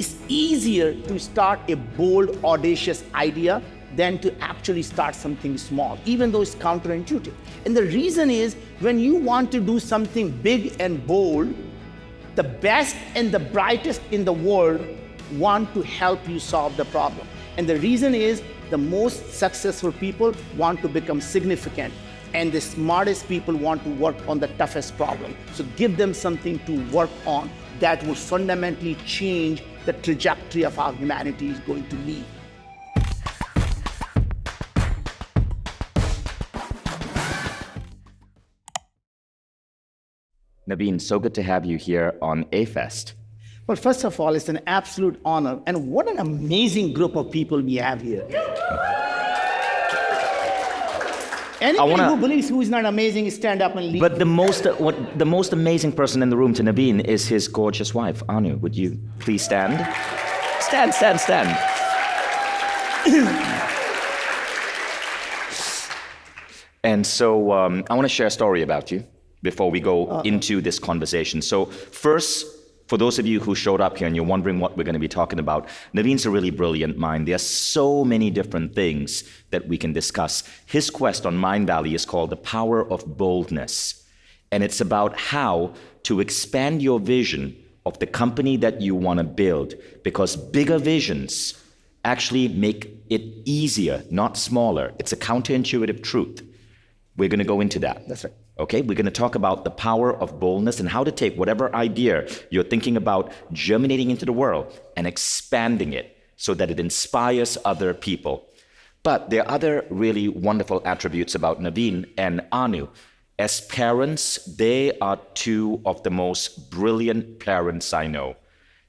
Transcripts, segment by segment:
it's easier to start a bold, audacious idea than to actually start something small, even though it's counterintuitive. And the reason is, when you want to do something big and bold, the best and the brightest in the world want to help you solve the problem. And the reason is, the most successful people want to become significant, and the smartest people want to work on the toughest problem. So give them something to work on that will fundamentally change the trajectory of how humanity is going to lead. Naveen, so good to have you here on A-Fest. Well, first of all, it's an absolute honor, and what an amazing group of people we have here. Anybody who believes who is not amazing, stand up and leave. But the most amazing person in the room to Naveen is his gorgeous wife, Anu. Would you please stand? Stand. And so I want to share a story about you before we go into this conversation. So first, for those of you who showed up here and you're wondering what we're going to be talking about, Naveen's a really brilliant mind. There are so many different things that we can discuss. His quest on Mindvalley is called The Power of Boldness. And it's about how to expand your vision of the company that you want to build, because bigger visions actually make it easier, not smaller. It's a counterintuitive truth. We're going to go into that. That's right. Okay, we're going to talk about the power of boldness and how to take whatever idea you're thinking about germinating into the world and expanding it so that it inspires other people. But there are other really wonderful attributes about Naveen and Anu. As parents, they are two of the most brilliant parents I know.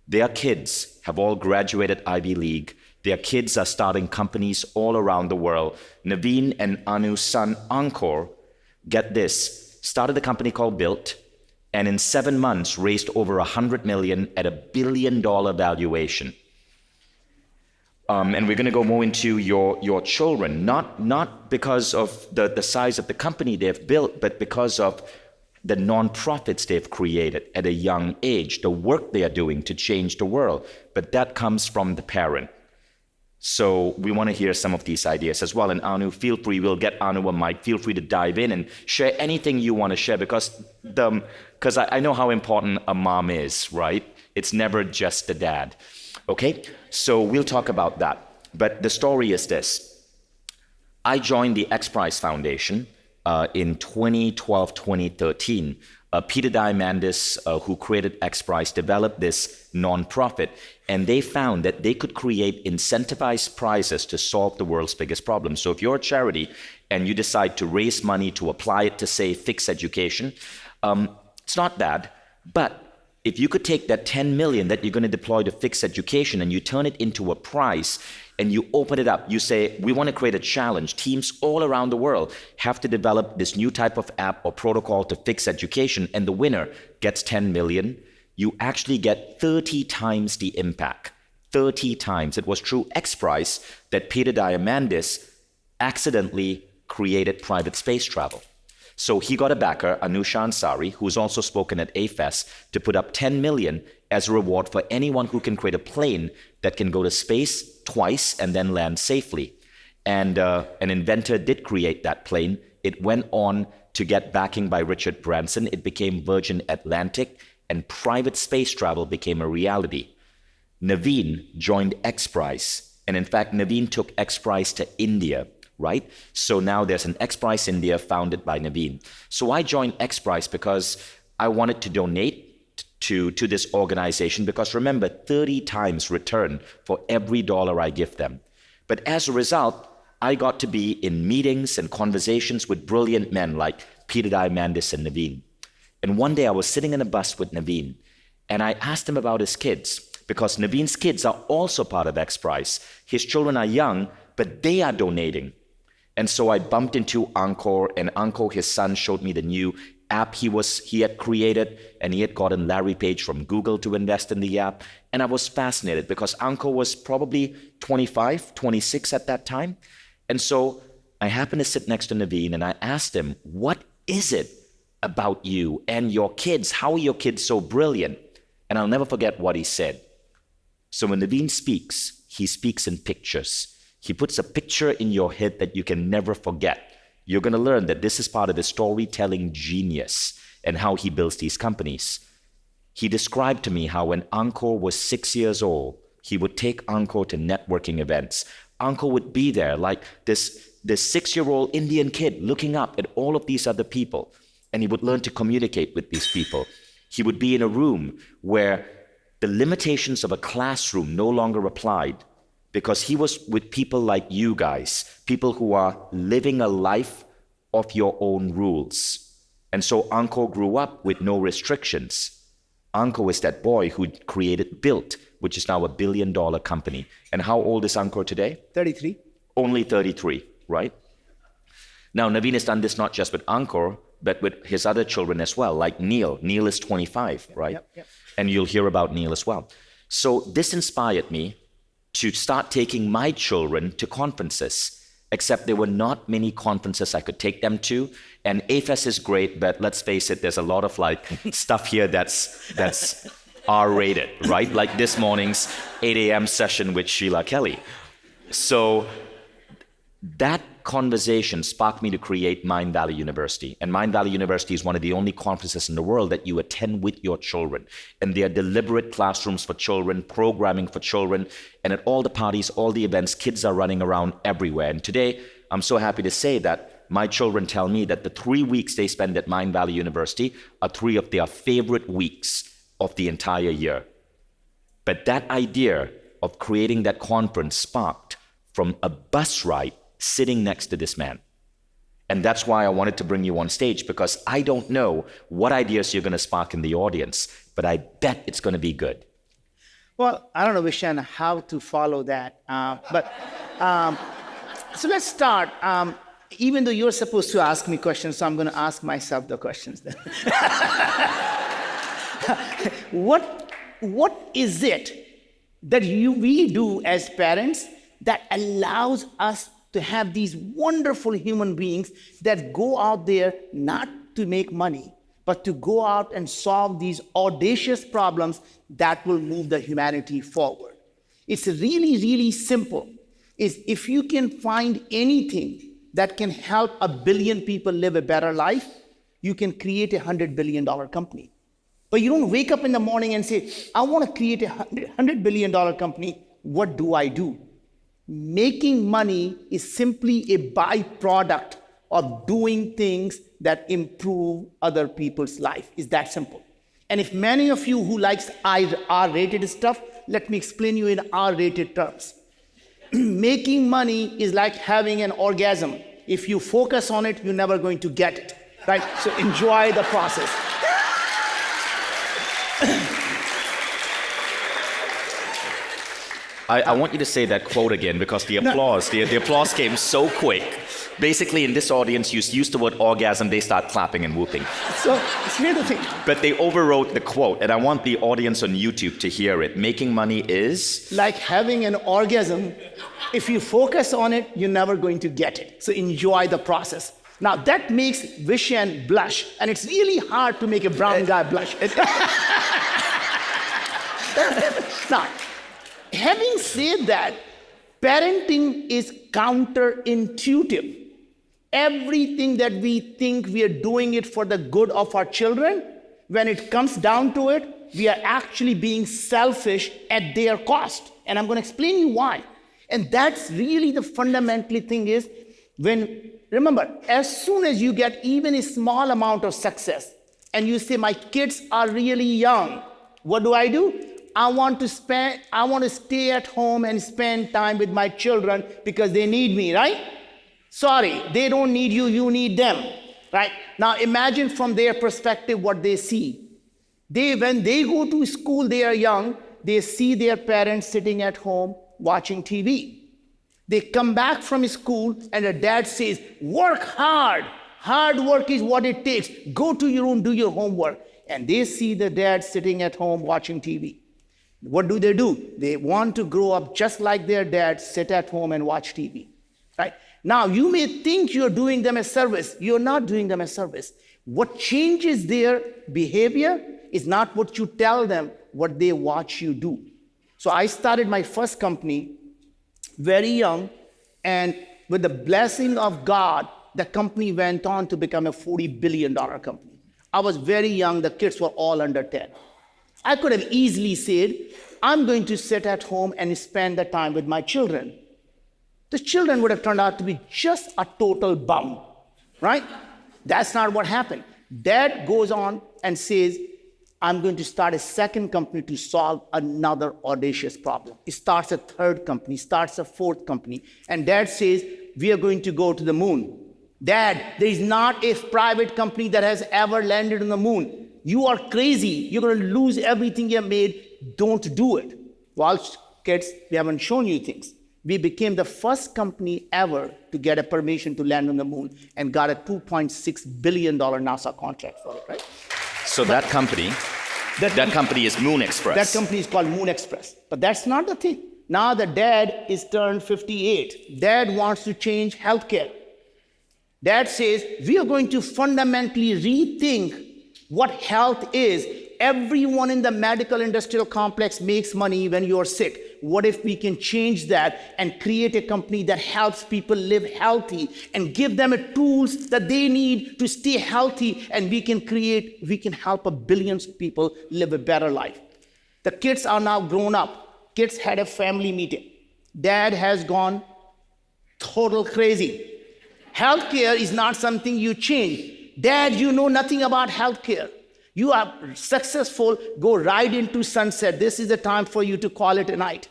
Their kids have all graduated Ivy League. Their kids are starting companies all around the world. Naveen and Anu's son, Ankur, get this, started a company called Built, and in 7 months raised over $100 million at $1 billion valuation. And we're going to go more into your children, not because of the size of the company they've built, but because of the nonprofits they've created at a young age, the work they are doing to change the world. But that comes from the parent. So we want to hear some of these ideas as well. And Anu, feel free, we'll get Anu a mic, feel free to dive in and share anything you want to share, because I know how important a mom is, right? It's never just the dad. Okay, so we'll talk about that. But the story is this. I joined the X Prize Foundation in 2012, 2013. Peter Diamandis, who created X Prize, developed this nonprofit, and they found that they could create incentivized prizes to solve the world's biggest problems. So if you're a charity and you decide to raise money to apply it to, say, fix education, it's not bad. But if you could take that 10 million that you're going to deploy to fix education and you turn it into a prize and you open it up, you say, we want to create a challenge. Teams all around the world have to develop this new type of app or protocol to fix education, and the winner gets 10 million. You actually get 30 times the impact. 30 times. It was through X Prize that Peter Diamandis accidentally created private space travel. So he got a backer, Anusha Ansari, who's also spoken at A-Fest, to put up 10 million as a reward for anyone who can create a plane that can go to space twice and then land safely. And an inventor did create that plane. It went on to get backing by Richard Branson. It became Virgin Atlantic, and private space travel became a reality. Naveen joined X Prize. And in fact, Naveen took X Prize to India, right? So now there's an X Prize India founded by Naveen. So I joined X Prize because I wanted to donate to this organization, because remember, 30 times return for every dollar I give them. But as a result, I got to be in meetings and conversations with brilliant men like Peter Diamandis and Naveen. And one day I was sitting in a bus with Naveen, and I asked him about his kids, because Naveen's kids are also part of X Prize. His children are young, but they are donating. And so I bumped into Ankur, and Ankur, his son, showed me the new app he had created, and he had gotten Larry Page from Google to invest in the app. And I was fascinated because Ankur was probably 25, 26 at that time. And so I happened to sit next to Naveen, and I asked him, what is it about you and your kids? How are your kids so brilliant? And I'll never forget what he said. So when Naveen speaks, he speaks in pictures. He puts a picture in your head that you can never forget. You're going to learn that this is part of his storytelling genius and how he builds these companies. He described to me how when Ankur was 6 years old, he would take Ankur to networking events. Ankur would be there like this 6-year-old Indian kid looking up at all of these other people, and he would learn to communicate with these people. He would be in a room where the limitations of a classroom no longer applied because he was with people like you guys, people who are living a life of your own rules. And so Ankur grew up with no restrictions. Ankur is that boy who created Built, which is now $1 billion company. And how old is Ankur today? 33. Only 33, right? Now, Naveen has done this not just with Ankur, but with his other children as well, like Neil. Neil is 25, right? Yep. And you'll hear about Neil as well. So this inspired me to start taking my children to conferences, except there were not many conferences I could take them to. And AFES is great, but let's face it, there's a lot of like stuff here that's R-rated, right? Like this morning's 8 a.m. session with Sheila Kelly. So that conversation sparked me to create Mindvalley University. And Mindvalley University is one of the only conferences in the world that you attend with your children. And they are deliberate classrooms for children, programming for children. And at all the parties, all the events, kids are running around everywhere. And today, I'm so happy to say that my children tell me that the 3 weeks they spend at Mindvalley University are 3 of their favorite weeks of the entire year. But that idea of creating that conference sparked from a bus ride sitting next to this man. And that's why I wanted to bring you on stage, because I don't know what ideas you're going to spark in the audience, but I bet it's going to be good. Well, I don't know, Vishen, how to follow that. So let's start. Even though you're supposed to ask me questions, so I'm going to ask myself the questions then. What is it that we do as parents that allows us to have these wonderful human beings that go out there not to make money, but to go out and solve these audacious problems that will move the humanity forward? It's really, really simple. If you can find anything that can help 1 billion people live a better life, you can create $100 billion company. But you don't wake up in the morning and say, I want to create $100 billion company. What do I do? Making money is simply a byproduct of doing things that improve other people's life. It's that simple. And if many of you who likes R-rated stuff, let me explain you in R-rated terms. Making money is like having an orgasm. If you focus on it, you're never going to get it, right? So enjoy the process. I want you to say that quote again, because the applause, the applause came so quick. Basically, in this audience, you use the word orgasm, they start clapping and whooping. So here's the thing. But they overwrote the quote, and I want the audience on YouTube to hear it. Making money is? Like having an orgasm. If you focus on it, you're never going to get it. So enjoy the process. Now, that makes Vishen blush, and it's really hard to make a brown guy blush. Now, having said that, parenting is counterintuitive. Everything that we think we are doing it for the good of our children, when it comes down to it, we are actually being selfish at their cost. And I'm going to explain you why. And that's really the fundamentally thing is, remember, as soon as you get even a small amount of success, and you say, my kids are really young, what do? I want to stay at home and spend time with my children because they need me, right? Sorry, they don't need you, you need them, right? Now imagine from their perspective what they see. When they go to school, they are young, they see their parents sitting at home watching TV. They come back from school and the dad says, work hard. Hard work is what it takes. Go to your room, do your homework. And they see the dad sitting at home watching TV. What do? They want to grow up just like their dad, sit at home and watch TV, right? Now, you may think you're doing them a service. You're not doing them a service. What changes their behavior is not what you tell them, what they watch you do. So I started my first company very young, and with the blessing of God, the company went on to become a $40 billion company. I was very young, the kids were all under 10. I could have easily said, I'm going to sit at home and spend the time with my children. The children would have turned out to be just a total bum, right? That's not what happened. Dad goes on and says, I'm going to start a second company to solve another audacious problem. He starts a third company, starts a fourth company, and Dad says, we are going to go to the moon. Dad, there is not a private company that has ever landed on the moon. You are crazy. You're going to lose everything you have made. Don't do it. Well, kids, we haven't shown you things. We became the first company ever to get a permission to land on the moon and got a $2.6 billion NASA contract for it, right? So that company is Moon Express. That company is called Moon Express. But that's not the thing. Now the dad is turned 58. Dad wants to change healthcare. Dad says, we are going to fundamentally rethink what health is. Everyone in the medical industrial complex makes money when you're sick. What if we can change that and create a company that helps people live healthy and give them tools that they need to stay healthy, and we can help billions of people live a better life. The kids are now grown up. Kids had a family meeting. Dad has gone total crazy. Healthcare is not something you change. Dad, you know nothing about healthcare. You are successful, go right into sunset. This is the time for you to call it a night.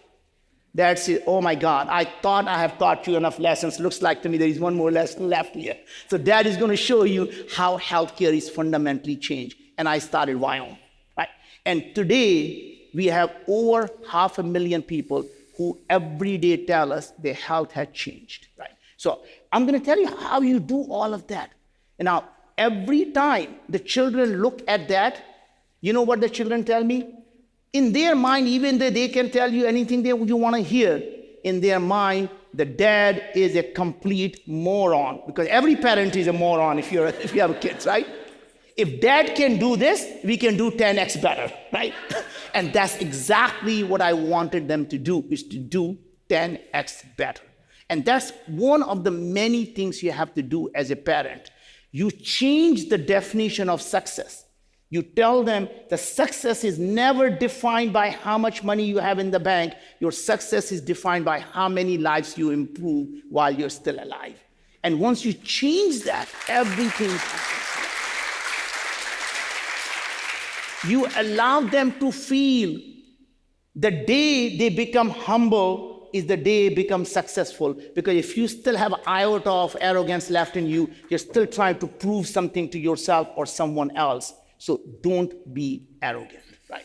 Dad says, oh my God, I thought I have taught you enough lessons. Looks like to me there is one more lesson left here. So Dad is going to show you how healthcare is fundamentally changed. And I started Wyoming, right? And today, we have over 500,000 people who every day tell us their health had changed, right? So I'm going to tell you how you do all of that. And now, every time the children look at that, you know what the children tell me? In their mind, even though they can tell you anything you want to hear, in their mind, the dad is a complete moron. Because every parent is a moron if you have kids, right? If dad can do this, we can do 10x better, right? And that's exactly what I wanted them to do, is to do 10x better. And that's one of the many things you have to do as a parent. You change the definition of success. You tell them the success is never defined by how much money you have in the bank. Your success is defined by how many lives you improve while you're still alive. And once you change that, everything happens. You allow them to feel the day they become humble is the day they become successful. Because if you still have an iota of arrogance left in you, you're still trying to prove something to yourself or someone else. So don't be arrogant, right?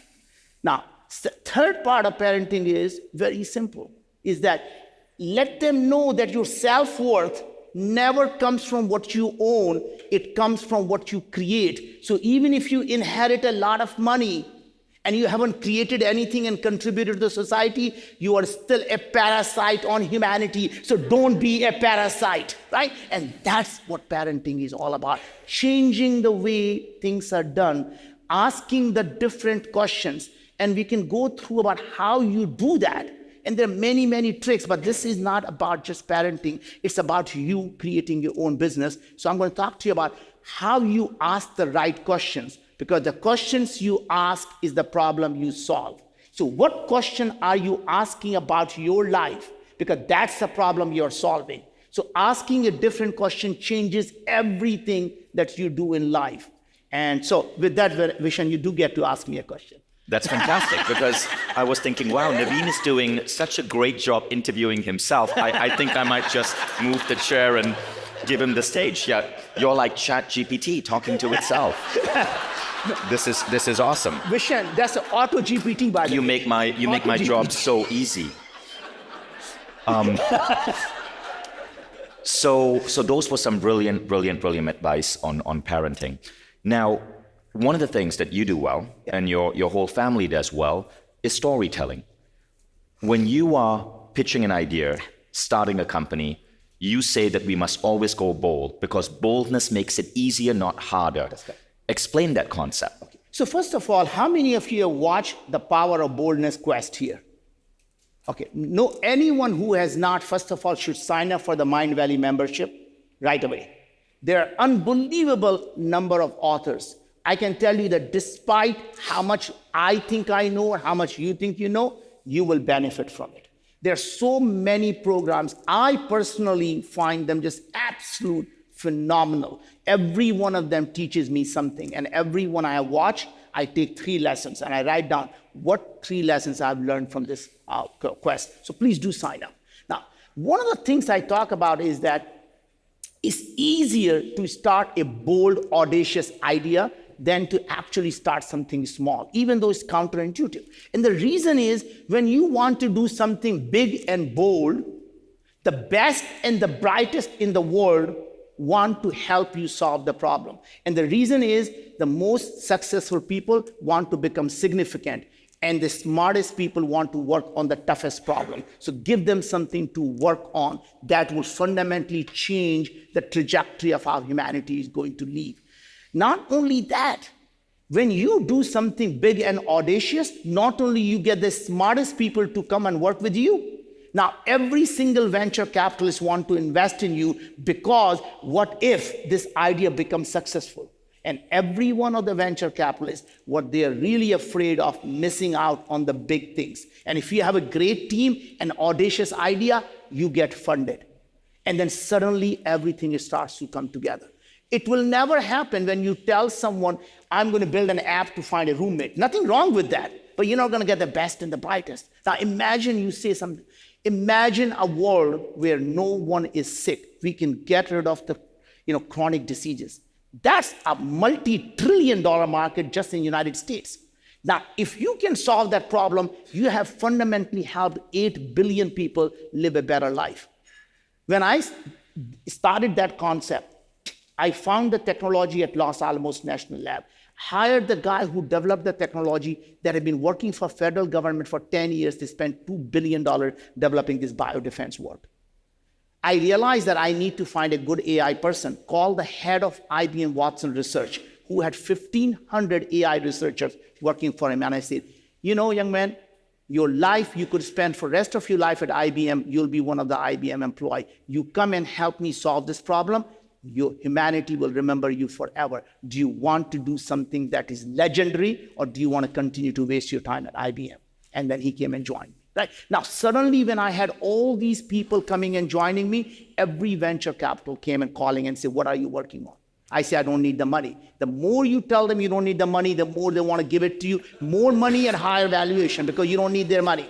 Now, the third part of parenting is very simple, is that let them know that your self-worth never comes from what you own, it comes from what you create. So even if you inherit a lot of money and you haven't created anything and contributed to society, you are still a parasite on humanity. So don't be a parasite, right? And that's what parenting is all about. Changing the way things are done, asking the different questions. And we can go through about how you do that. And there are many, many tricks, but this is not about just parenting. It's about you creating your own business. So I'm going to talk to you about how you ask the right questions, because the questions you ask is the problem you solve. So what question are you asking about your life? Because that's the problem you're solving. So asking a different question changes everything that you do in life. And so with that vision, you do get to ask me a question. That's fantastic, because I was thinking, wow, Naveen is doing such a great job interviewing himself. I think I might just move the chair and give him the stage. Yeah, you're like ChatGPT talking to itself. This is awesome. Vishen, that's an auto GPT, by the way. You make my job so easy. So those were some brilliant advice on parenting. Now, one of the things that you do well, and your whole family does well, is storytelling. When you are pitching an idea, starting a company, you say that we must always go bold, because boldness makes it easier, not harder. That's right. Explain that concept. Okay. So first of all, how many of you have watched the Power of Boldness quest here? Okay, no, anyone who has not, first of all, should sign up for the Mindvalley membership right away. There are unbelievable number of authors. I can tell you that despite how much I think I know or how much you think you know, you will benefit from it. There are so many programs. I personally find them just absolute phenomenal. Every one of them teaches me something, and every one I watch, I take 3 lessons and I write down what 3 lessons I've learned from this quest. So please do sign up. Now, one of the things I talk about is that it's easier to start a bold, audacious idea than to actually start something small, even though it's counterintuitive. And the reason is, when you want to do something big and bold, the best and the brightest in the world want to help you solve the problem. And the reason is, the most successful people want to become significant, and the smartest people want to work on the toughest problem. So give them something to work on that will fundamentally change the trajectory of how humanity is going to live. Not only that, when you do something big and audacious, not only you get the smartest people to come and work with you. Now, every single venture capitalist wants to invest in you because what if this idea becomes successful? And every one of the venture capitalists, what they are really afraid of missing out on the big things. And if you have a great team, an audacious idea, you get funded. And then suddenly everything starts to come together. It will never happen when you tell someone, I'm going to build an app to find a roommate. Nothing wrong with that, but you're not going to get the best and the brightest. Now imagine you say something. Imagine a world where no one is sick. We can get rid of the chronic diseases. That's a multi-trillion-dollar market just in the United States. Now, if you can solve that problem, you have fundamentally helped 8 billion people live a better life. When I started that concept, I found the technology at Los Alamos National Lab, hired the guy who developed the technology that had been working for federal government for 10 years. They spent $2 billion developing this biodefense work. I realized that I need to find a good AI person, called the head of IBM Watson Research, who had 1,500 AI researchers working for him. And I said, young man, your life, you could spend for the rest of your life at IBM, you'll be one of the IBM employees. You come and help me solve this problem, humanity will remember you forever. Do you want to do something that is legendary, or do you want to continue to waste your time at IBM? And then he came and joined me. Right? Now, suddenly when I had all these people coming and joining me, every venture capital came and calling and said, what are you working on? I say, I don't need the money. The more you tell them you don't need the money, the more they want to give it to you. More money and higher valuation, because you don't need their money.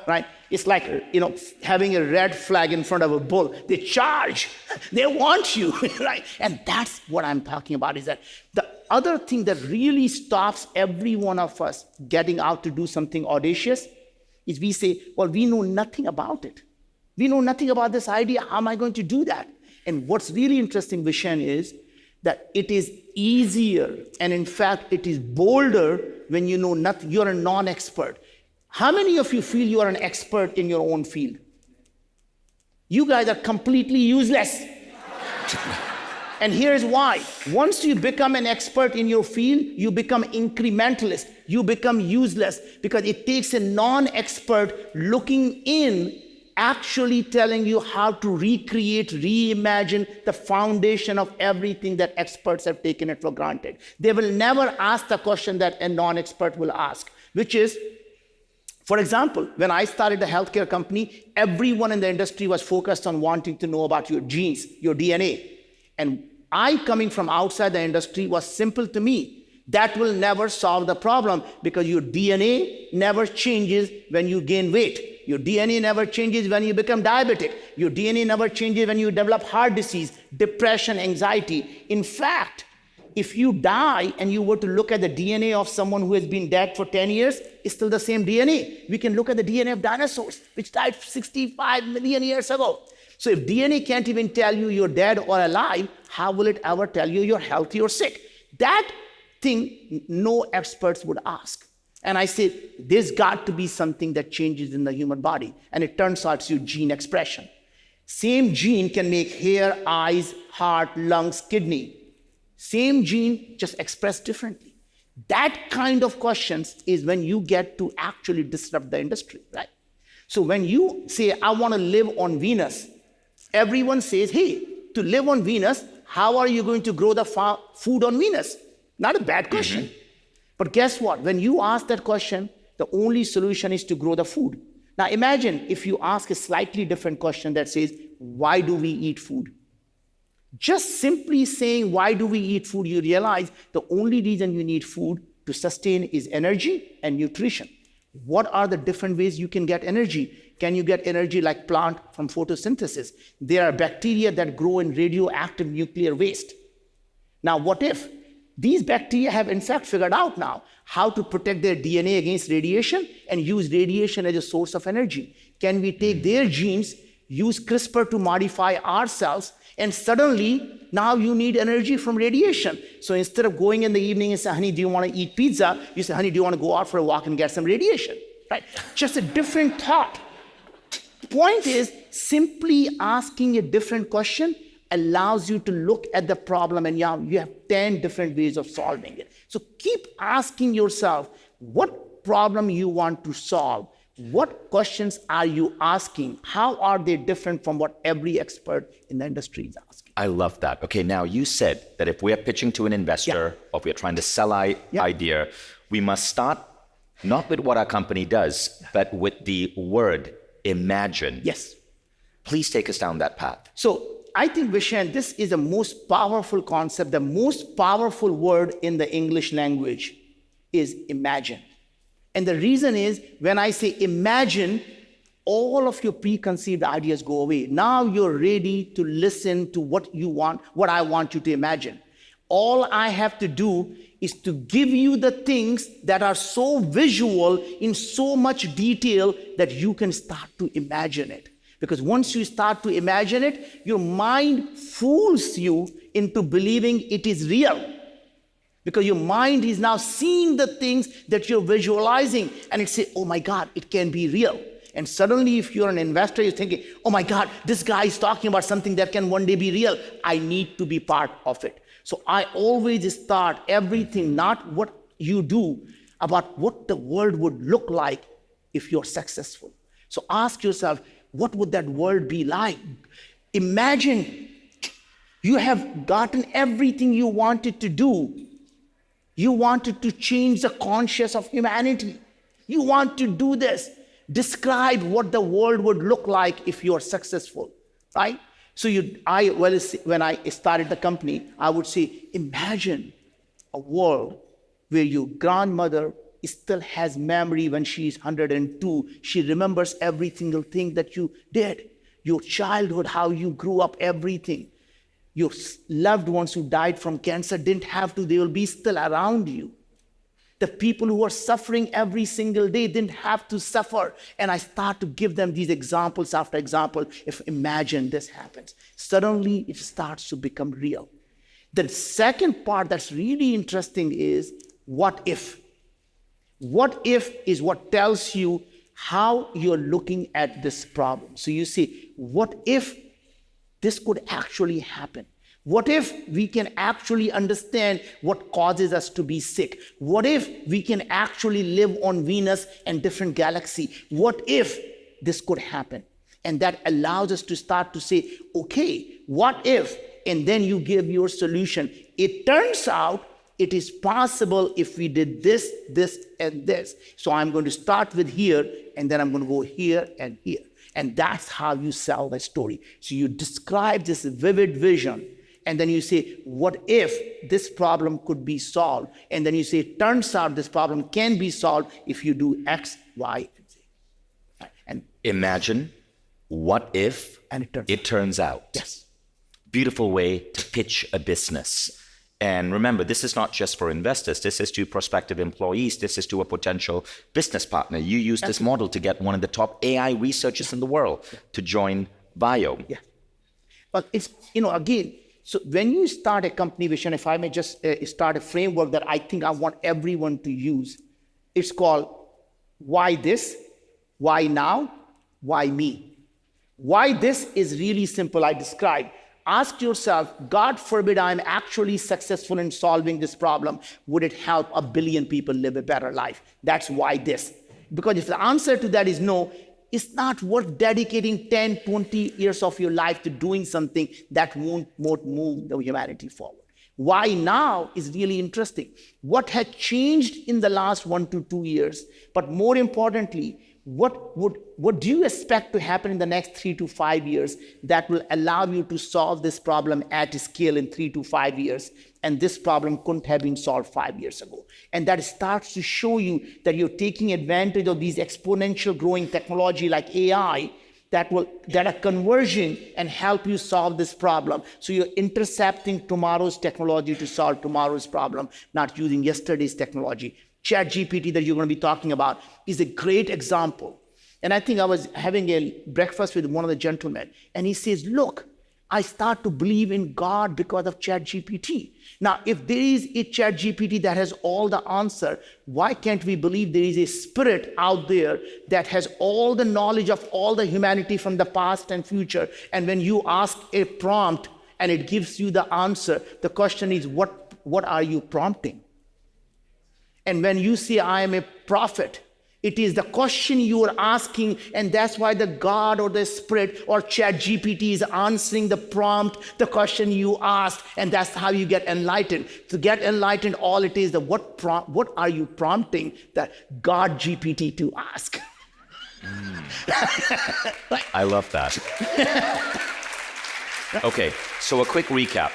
Right? It's like, having a red flag in front of a bull. They charge. They want you, right? And that's what I'm talking about, is that the other thing that really stops every one of us getting out to do something audacious is we say, well, we know nothing about it. We know nothing about this idea. How am I going to do that? And what's really interesting, Vishen, is that it is easier, and in fact, it is bolder when you know nothing. You're a non-expert. How many of you feel you are an expert in your own field? You guys are completely useless. And here's why. Once you become an expert in your field, you become incrementalist. You become useless, because it takes a non-expert looking in, actually telling you how to recreate, reimagine the foundation of everything that experts have taken it for granted. They will never ask the question that a non-expert will ask, which is, for example, when I started a healthcare company, everyone in the industry was focused on wanting to know about your genes, your DNA. And I, coming from outside the industry, was simple to me. That will never solve the problem, because your DNA never changes when you gain weight. Your DNA never changes when you become diabetic. Your DNA never changes when you develop heart disease, depression, anxiety. In fact, if you die and you were to look at the DNA of someone who has been dead for 10 years, it's still the same DNA. We can look at the DNA of dinosaurs, which died 65 million years ago. So if DNA can't even tell you you're dead or alive, how will it ever tell you you're healthy or sick? That thing no experts would ask. And I said, there's got to be something that changes in the human body. And it turns out it's your gene expression. Same gene can make hair, eyes, heart, lungs, kidney. Same gene, just expressed differently. That kind of questions is when you get to actually disrupt the industry, right? So when you say, I want to live on Venus, everyone says, hey, to live on Venus, how are you going to grow the food on Venus? Not a bad question. But guess what? When you ask that question, the only solution is to grow the food. Now imagine if you ask a slightly different question that says, why do we eat food? Just simply saying, why do we eat food, you realize the only reason you need food to sustain is energy and nutrition. What are the different ways you can get energy? Can you get energy like plant from photosynthesis? There are bacteria that grow in radioactive nuclear waste. Now, what if these bacteria have in fact figured out now how to protect their DNA against radiation and use radiation as a source of energy? Can we take their genes, use CRISPR to modify our cells, and suddenly now you need energy from radiation. So instead of going in the evening and say, honey, do you want to eat pizza? You say, honey, do you want to go out for a walk and get some radiation? Right? Just a different thought. The point is, simply asking a different question allows you to look at the problem, and you have 10 different ways of solving it. So keep asking yourself what problem you want to solve. What questions are you asking? How are they different from what every expert in the industry is asking? I love that. Okay, now you said that if we're pitching to an investor or if we're trying to sell an idea, we must start not with what our company does, but with the word imagine. Yes. Please take us down that path. So I think, Vishen, this is the most powerful concept. The most powerful word in the English language is imagine. And the reason is, when I say imagine, all of your preconceived ideas go away. Now you're ready to listen to what you want, what I want you to imagine. All I have to do is to give you the things that are so visual in so much detail that you can start to imagine it. Because once you start to imagine it, your mind fools you into believing it is real. Because your mind is now seeing the things that you're visualizing, and it says, oh my God, it can be real. And suddenly, if you're an investor, you're thinking, oh my God, this guy is talking about something that can one day be real. I need to be part of it. So I always start everything, not what you do, about what the world would look like if you're successful. So ask yourself, what would that world be like? Imagine you have gotten everything you wanted to do. You wanted to change the conscience of humanity. You want to do this. Describe what the world would look like if you are successful, right? So when I started the company, I would say, imagine a world where your grandmother still has memory when she's 102. She remembers every single thing that you did. Your childhood, how you grew up, everything. Your loved ones who died from cancer didn't have to, they will be still around you. The people who are suffering every single day didn't have to suffer. And I start to give them these examples after example. If imagine this happens, suddenly it starts to become real. The second part that's really interesting is what if? What if is what tells you how you're looking at this problem. So you say, what if this could actually happen? What if we can actually understand what causes us to be sick? What if we can actually live on Venus and different galaxies? What if this could happen? And that allows us to start to say, okay, what if? And then you give your solution. It turns out it is possible if we did this, this, and this. So I'm going to start with here, and then I'm going to go here and here. And that's how you sell the story. So you describe this vivid vision, and then you say, what if this problem could be solved? And then you say, it turns out this problem can be solved if you do X, Y, and Z. And imagine, what if, and it turns out. Yes. Beautiful way to pitch a business. And remember, this is not just for investors. This is to prospective employees. This is to a potential business partner. You use this model to get one of the top AI researchers in the world to join Bio. Yeah. But it's, again, so when you start a company vision, if I may just start a framework that I think I want everyone to use, it's called why this, why now, why me. Why this is really simple, I described. Ask yourself, God forbid I'm actually successful in solving this problem, would it help 1 billion people live a better life? That's why this. Because if the answer to that is no, it's not worth dedicating 10, 20 years of your life to doing something that won't move the humanity forward. Why now is really interesting. What had changed in the last 1 to 2 years, but more importantly, what do you expect to happen in the next 3 to 5 years that will allow you to solve this problem at scale in 3 to 5 years? And this problem couldn't have been solved 5 years ago. And that starts to show you that you're taking advantage of these exponential growing technology like AI that are converging and help you solve this problem. So you're intercepting tomorrow's technology to solve tomorrow's problem, not using yesterday's technology. ChatGPT that you're going to be talking about is a great example. And I think I was having a breakfast with one of the gentlemen, and he says, look, I start to believe in God because of ChatGPT. Now, if there is a ChatGPT that has all the answer, why can't we believe there is a spirit out there that has all the knowledge of all the humanity from the past and future? And when you ask a prompt and it gives you the answer, the question is, what are you prompting? And when you say, I am a prophet, it is the question you are asking, and that's why the God or the Spirit or ChatGPT is answering the prompt, the question you asked, and that's how you get enlightened. To get enlightened, all it is that what are you prompting that God GPT to ask? I love that. Okay, so a quick recap.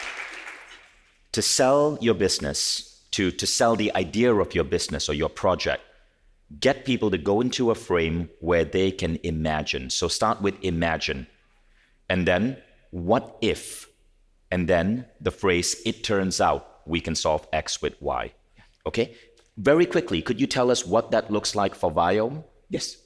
To sell your business, to sell the idea of your business or your project, get people to go into a frame where they can imagine. So start with imagine. And then, what if? And then the phrase, it turns out we can solve X with Y. Okay? Very quickly, could you tell us what that looks like for Viome? Yes.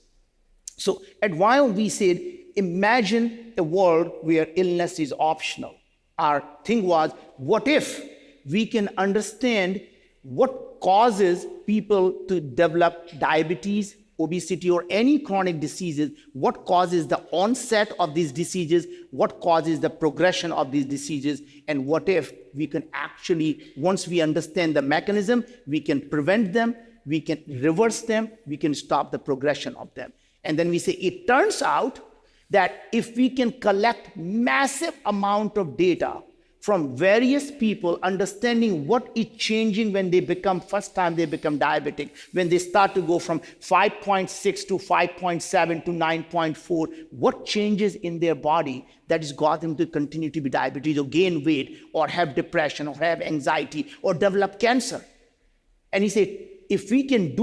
So at Viome, we said, imagine a world where illness is optional. Our thing was, what if we can understand what causes people to develop diabetes, obesity, or any chronic diseases? What causes the onset of these diseases? What causes the progression of these diseases? And what if we can actually, once we understand the mechanism, we can prevent them, we can reverse them, we can stop the progression of them. And then we say, it turns out that if we can collect massive amount of data from various people, understanding what is changing when they become, first time they become diabetic, when they start to go from 5.6 to 5.7 to 9.4, what changes in their body that has got them to continue to be diabetes or gain weight or have depression or have anxiety or develop cancer. And he said, if we can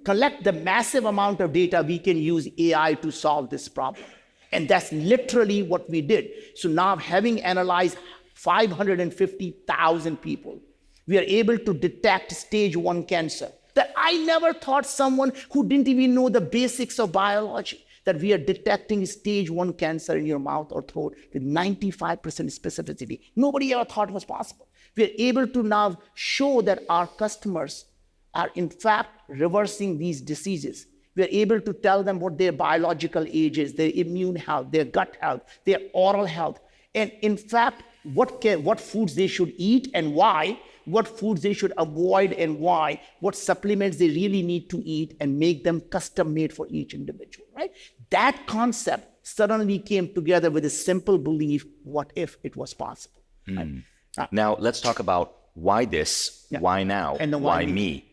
collect the massive amount of data, we can use AI to solve this problem. And that's literally what we did. So now, having analyzed 550,000 people, we are able to detect stage 1 cancer. That I never thought someone who didn't even know the basics of biology, that we are detecting stage 1 cancer in your mouth or throat with 95% specificity. Nobody ever thought it was possible. We are able to now show that our customers are in fact reversing these diseases. We are able to tell them what their biological age is, their immune health, their gut health, their oral health, and in fact, what foods they should eat and why, what foods they should avoid and why, what supplements they really need to eat, and make them custom made for each individual, right? That concept suddenly came together with a simple belief, what if it was possible? Right? Now, let's talk about why this, why now, and why me.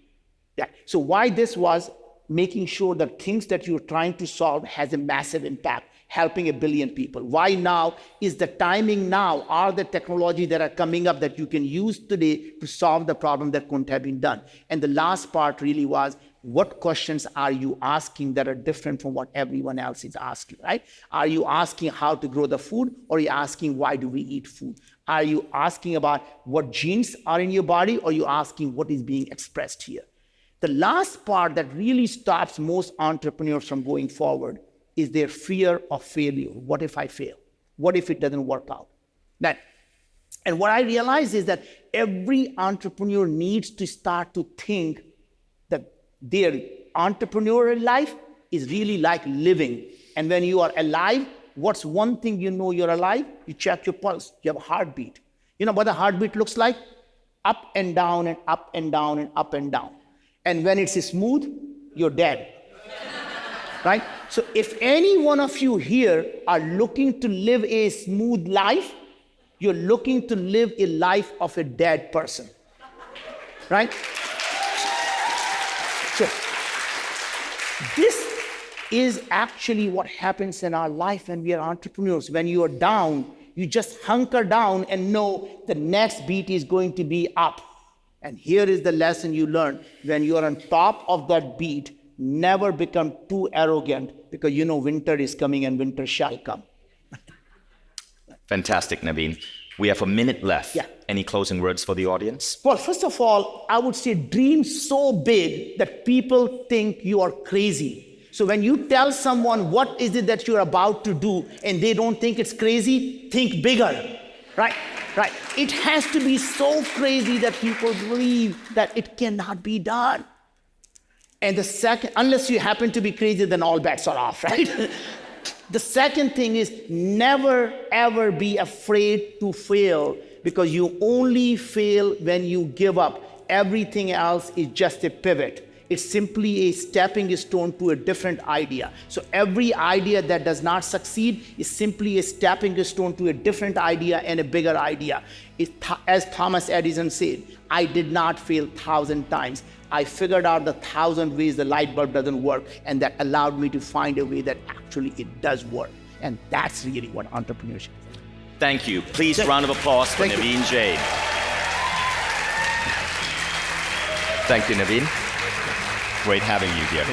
Yeah, so why this was making sure that things that you're trying to solve has a massive impact, helping 1 billion people. Why now is the timing now, are the technology that are coming up that you can use today to solve the problem that couldn't have been done. And the last part really was, what questions are you asking that are different from what everyone else is asking, right? Are you asking how to grow the food, or are you asking why do we eat food? Are you asking about what genes are in your body, or are you asking what is being expressed here? The last part that really stops most entrepreneurs from going forward is their fear of failure. What if I fail? What if it doesn't work out? And what I realize is that every entrepreneur needs to start to think that their entrepreneurial life is really like living. And when you are alive, what's one thing you know you're alive? You check your pulse, you have a heartbeat. You know what a heartbeat looks like? Up and down and up and down and up and down. And when it's smooth, you're dead. right? So if any one of you here are looking to live a smooth life, you're looking to live a life of a dead person, right? So this is actually what happens in our life when we are entrepreneurs. When you are down, you just hunker down and know the next beat is going to be up. And here is the lesson you learn. When you are on top of that beat, never become too arrogant, because you know winter is coming and winter shall come. Fantastic, Naveen. We have a minute left. Yeah. Any closing words for the audience? Well, first of all, I would say dream so big that people think you are crazy. So when you tell someone what is it that you're about to do and they don't think it's crazy, think bigger, right? Right. It has to be so crazy that people believe that it cannot be done. And the second, unless you happen to be crazy, then all bets are off, right? The second thing is never ever be afraid to fail, because you only fail when you give up. Everything else is just a pivot. It's simply a stepping stone to a different idea. So every idea that does not succeed is simply a stepping stone to a different idea and a bigger idea. As Thomas Edison said, I did not fail 1,000 times. I figured out the 1,000 ways the light bulb doesn't work, and that allowed me to find a way that actually it does work. And that's really what entrepreneurship is. Thank you. Please, round of applause for Naveen Jain. Thank you, Naveen. Great having you here.